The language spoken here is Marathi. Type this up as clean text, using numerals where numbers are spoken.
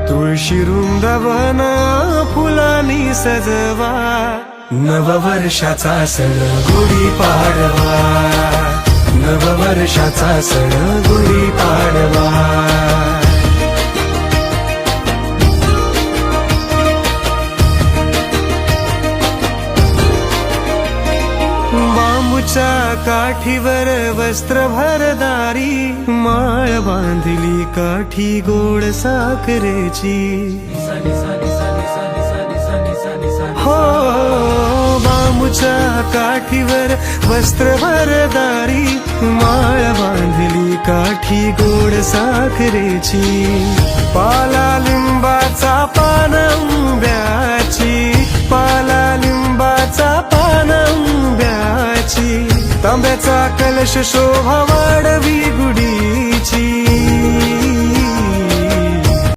तुळशी वृंदावन फुलांनी सजवा, नववर्षाचा सण गुढीपाडवा, नववर्षाचा सण गुढीपाडवा. बांबूच्या काठीवर वस्त्र भरदारी, माळ बांधली काठी गोड साखरेची. हो, बांबूच्या काठीवर वस्त्र भरदारी, माळ बांधली काठी गोड साखरेची. पाला लिंबाचा पान आंब्याची, पाला लिंबाचा पान आंब्याची. तांब्याचा कलश शोभा वाढवी गुढी,